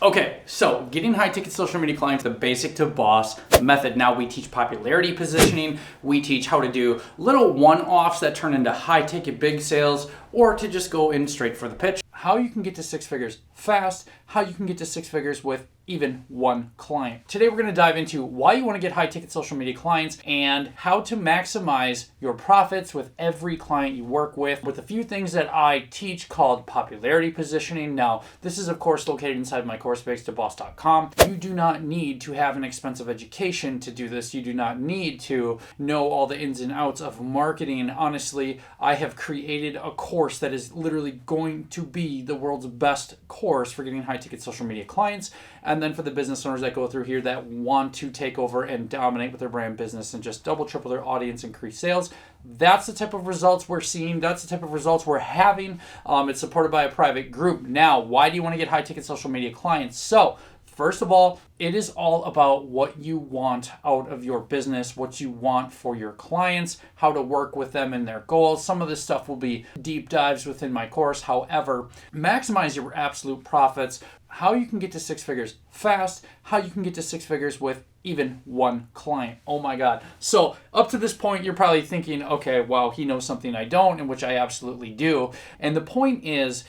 Okay, so getting high ticket social media clients, the basic to boss method. Now we teach popularity positioning. We teach how to do little one-offs that turn into high ticket big sales, or to just go in straight for the pitch. How you can get to six figures fast, how you can get to six figures with even one client. Today we're going to dive into why you want to get high ticket social media clients and how to maximize your profits with every client you work with a few things that I teach called popularity positioning. Now, this is of course located inside my course, basedtoboss.com. You do not need to have an expensive education to do this. You do not need to know all the ins and outs of marketing. Honestly, I have created a course that is literally going to be the world's best course for getting high ticket social media clients. And then for the business owners that go through here that want to take over and dominate with their brand business and just double, triple their audience, increase sales. That's the type of results we're seeing. That's the type of results we're having. It's supported by a private group. Now, why do you want to get high ticket social media clients? So, first of all, it is all about what you want out of your business, what you want for your clients, how to work with them and their goals. Some of this stuff will be deep dives within my course. However, maximize your absolute profits, how you can get to six figures fast, how you can get to six figures with even one client. Oh my God. So up to this point, you're probably thinking, okay, well, he knows something I don't, and which I absolutely do. And the point is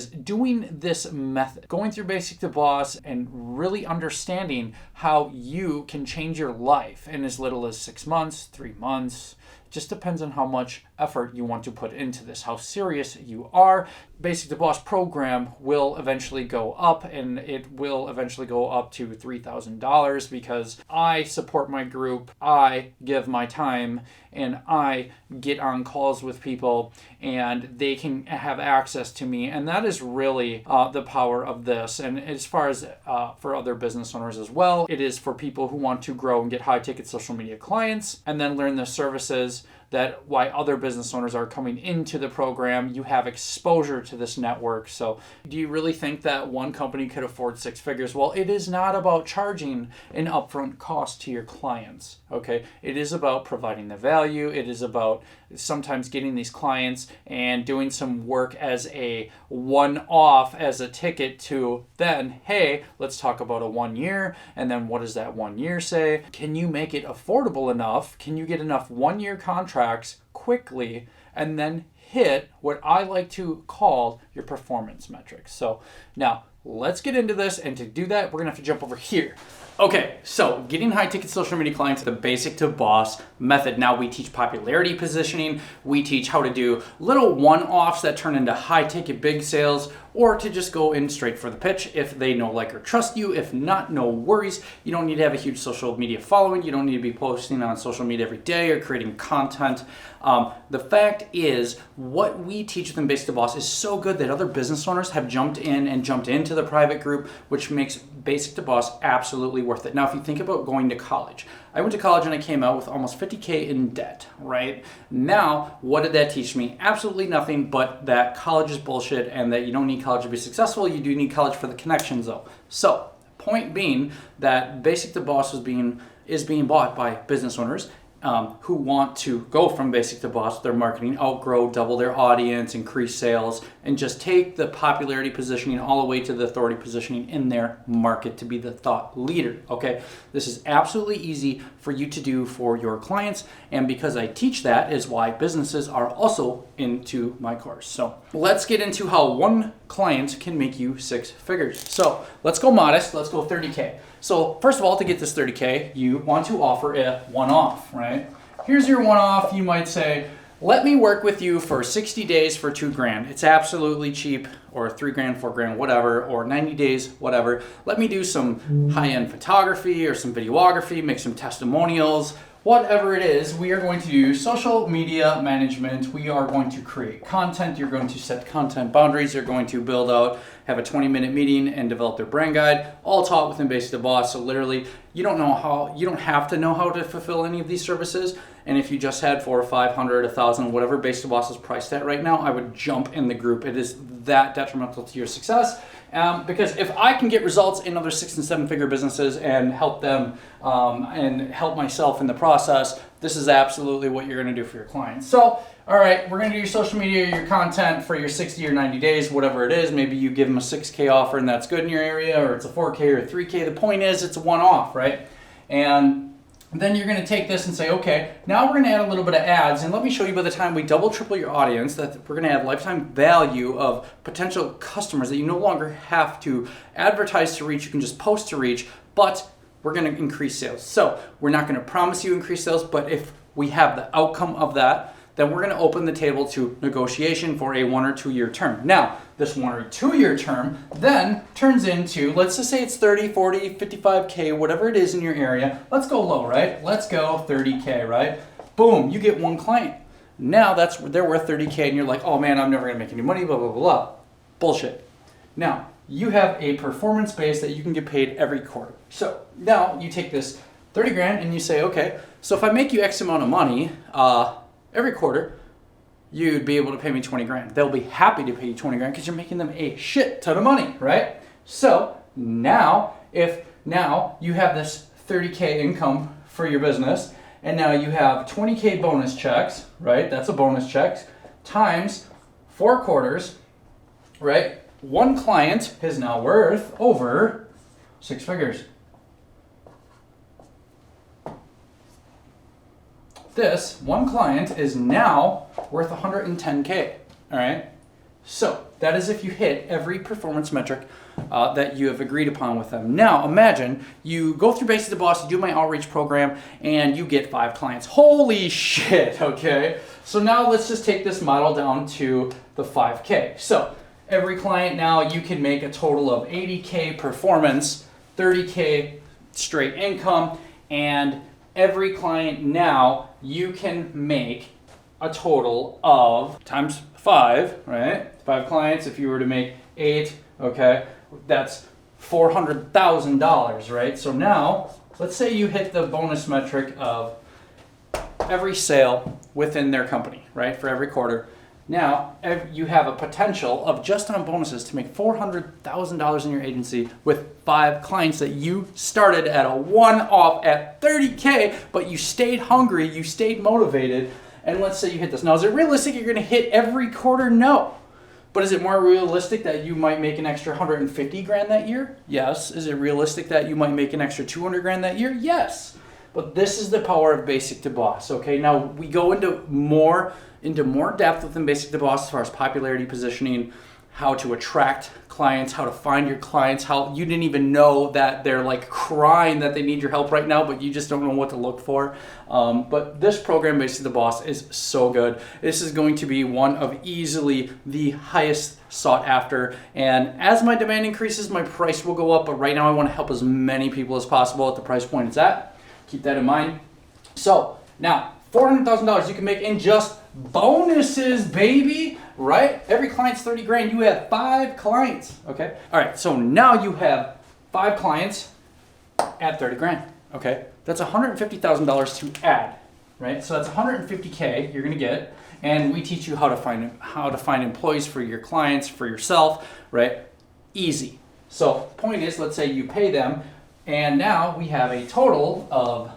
doing this method, going through basic to boss and really understanding how you can change your life in as little as 6 months, 3 months. Just depends on how much effort you want to put into this, how serious you are. Basic to Boss program will eventually go up, and it will eventually go up to $3,000 because I support my group, I give my time, and I get on calls with people, and they can have access to me. And that is really the power of this. And as far as for other business owners as well, it is for people who want to grow and get high ticket social media clients and then learn the services that why other business owners are coming into the program. You have exposure to this network. So do you really think that one company could afford six figures? Well, it is not about charging an upfront cost to your clients, okay? It is about providing the value. It is about sometimes getting these clients and doing some work as a one-off, as a ticket to then, hey, let's talk about a 1 year. And then what does that 1 year say? Can you make it affordable enough? Can you get enough 1 year contracts quickly and then hit what I like to call your performance metrics? So now let's get into this. And to do that, we're gonna have to jump over here. Okay, so getting high ticket social media clients, the basic to boss method. Now we teach popularity positioning. We teach how to do little one-offs that turn into high ticket big sales, or to just go in straight for the pitch if they know, like, or trust you. If not, no worries. You don't need to have a huge social media following. You don't need to be posting on social media every day or creating content. The fact is, what we teach within Basic to Boss is so good that other business owners have jumped into the private group, which makes Basic to Boss absolutely worth it. Now, if you think about going to college, I went to college and I came out with almost $50K in debt, right? Now, what did that teach me? Absolutely nothing, but that college is bullshit and that you don't need college to be successful. You do need college for the connections, though. So, point being that Basic to Boss is being bought by business owners who want to go from basic to boss with their marketing, outgrow, double their audience, increase sales, and just take the popularity positioning all the way to the authority positioning in their market to be the thought leader, okay? This is absolutely easy for you to do for your clients, and because I teach that is why businesses are also into my course. So let's get into how one client can make you six figures. So let's go modest, let's go 30K. So first of all, to get this 30K, you want to offer a one-off, right? Here's your one-off. You might say, let me work with you for 60 days for $2,000. It's absolutely cheap, or $3,000, $4,000, whatever, or 90 days, whatever. Let me do some high-end photography or some videography, make some testimonials, whatever it is. We are going to do social media management. We are going to create content. You're going to set content boundaries. You're going to build out, have a 20-minute meeting and develop their brand guide, all taught within Basic to Boss. So literally, you don't have to know how to fulfill any of these services. And if you just had 400 or 500, 1,000, whatever Basic to Boss is priced at right now, I would jump in the group. It is that detrimental to your success. Because if I can get results in other 6 and 7 figure businesses and help them and help myself in the process, this is absolutely what you're going to do for your clients. So, all right, we're going to do your social media, your content for your 60 or 90 days, whatever it is. Maybe you give them a 6K offer and that's good in your area, or it's a 4K or a 3K. The point is it's a one-off, right? And then you're going to take this and say, okay, now we're going to add a little bit of ads, and let me show you by the time we double, triple your audience that we're going to add lifetime value of potential customers that you no longer have to advertise to reach. You can just post to reach, but we're going to increase sales. So we're not going to promise you increased sales, but if we have the outcome of that, then we're going to open the table to negotiation for a 1 or 2 year term. Now, this 1 or 2 year term then turns into, let's just say it's 30, 40, 55K, whatever it is in your area. Let's go low, right? Let's go 30K, right? Boom, you get one client. Now they're worth 30K and you're like, oh man, I'm never going to make any money, blah, blah, blah, blah. Bullshit. Now, you have a performance base that you can get paid every quarter. So now you take this 30 grand and you say, okay, so if I make you X amount of money, every quarter, you'd be able to pay me 20 grand. They'll be happy to pay you 20 grand because you're making them a shit ton of money, right? So now, if now you have this 30K income for your business, and now you have 20K bonus checks, right? That's a bonus check, times 4 quarters, right? One client is now worth over 6 figures. This one client is now worth 110K, all right? So that is if you hit every performance metric that you have agreed upon with them. Now imagine you go through Basic to Boss, you do my outreach program, and you get 5 clients. Holy shit, okay? So now let's just take this model down to the 5K. So every client now you can make a total of 80K performance, 30K straight income, and every client now you can make a total of times 5, right? 5 clients, if you were to make 8, okay, that's $400,000, right? So now, let's say you hit the bonus metric of every sale within their company, right, for every quarter. Now, you have a potential of just on bonuses to make $400,000 in your agency with 5 clients that you started at a one-off at 30K, but you stayed hungry, you stayed motivated, and let's say you hit this. Now, is it realistic you're gonna hit every quarter? No. But is it more realistic that you might make an extra 150 grand that year? Yes. Is it realistic that you might make an extra 200 grand that year? Yes. But this is the power of Basic to Boss, okay? Now, we go into more depth within Basic to Boss as far as popularity positioning, how to attract clients, how to find your clients, how you didn't even know that they're like crying that they need your help right now, but you just don't know what to look for. But this program, Basic to Boss, is so good. This is going to be one of easily the highest sought after. And as my demand increases, my price will go up. But right now I want to help as many people as possible at the price point it's at. Keep that in mind. So now, $400,000 you can make in just bonuses, baby, right? Every client's 30 grand. You have 5 clients, okay? All right, so now you have 5 clients at 30 grand, okay? That's $150,000 to add, right? So that's 150K you're gonna get, and we teach you how to find employees for your clients, for yourself, right? Easy. So point is, let's say you pay them, and now we have a total of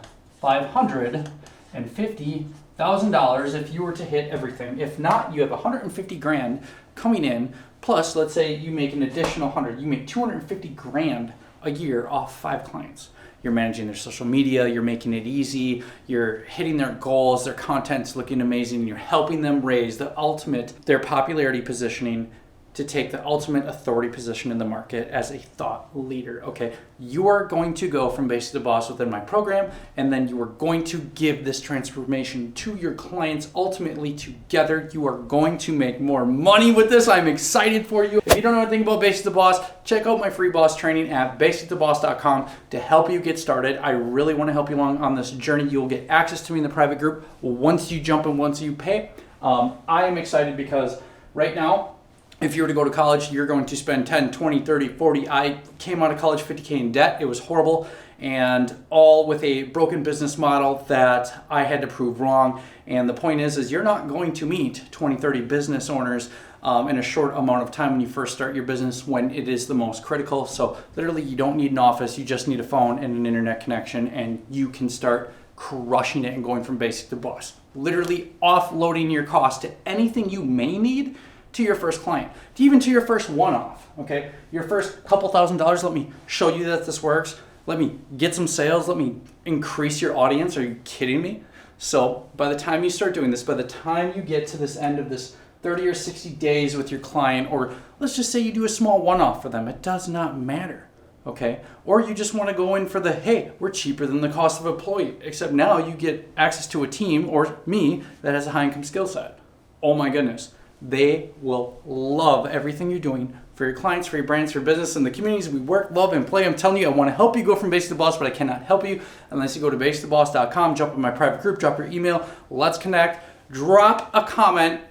$550,000 if you were to hit everything. If not, you have 150 grand coming in, plus let's say you make an additional 100, you make 250 grand a year off 5 clients. You're managing their social media, you're making it easy, you're hitting their goals, their content's looking amazing, and you're helping them raise their popularity positioning to take the ultimate authority position in the market as a thought leader, okay? You are going to go from Basic to Boss within my program, and then you are going to give this transformation to your clients. Ultimately, together, you are going to make more money with this. I'm excited for you. If you don't know anything about Basic to Boss, check out my free boss training at basictoboss.com to help you get started. I really want to help you along on this journey. You will get access to me in the private group once you jump and once you pay. I am excited because right now, If you were to go to college, you're going to spend 10, 20, 30, 40. I came out of college 50K in debt. It was horrible, and all with a broken business model that I had to prove wrong. And the point is you're not going to meet 20, 30 business owners in a short amount of time when you first start your business, when it is the most critical. So literally, you don't need an office. You just need a phone and an internet connection, and you can start crushing it and going from basic to boss. Literally offloading your cost to anything you may need to your first client, to even to your first one-off, okay? Your first couple $1,000s, let me show you that this works. Let me get some sales. Let me increase your audience. Are you kidding me? So by the time you start doing this, by the time you get to this end of this 30 or 60 days with your client, or let's just say you do a small one-off for them, it does not matter, okay? Or you just want to go in for the, hey, we're cheaper than the cost of an employee, except now you get access to a team, or me, that has a high income skill set. Oh my goodness. They will love everything you're doing for your clients, for your brands, for your business, and the communities we work, love, and play. I'm telling you, I want to help you go from basic to boss, but I cannot help you unless you go to basictoboss.com, jump in my private group, drop your email, let's connect, drop a comment,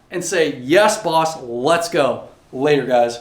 and say, yes, boss, let's go. Later, guys.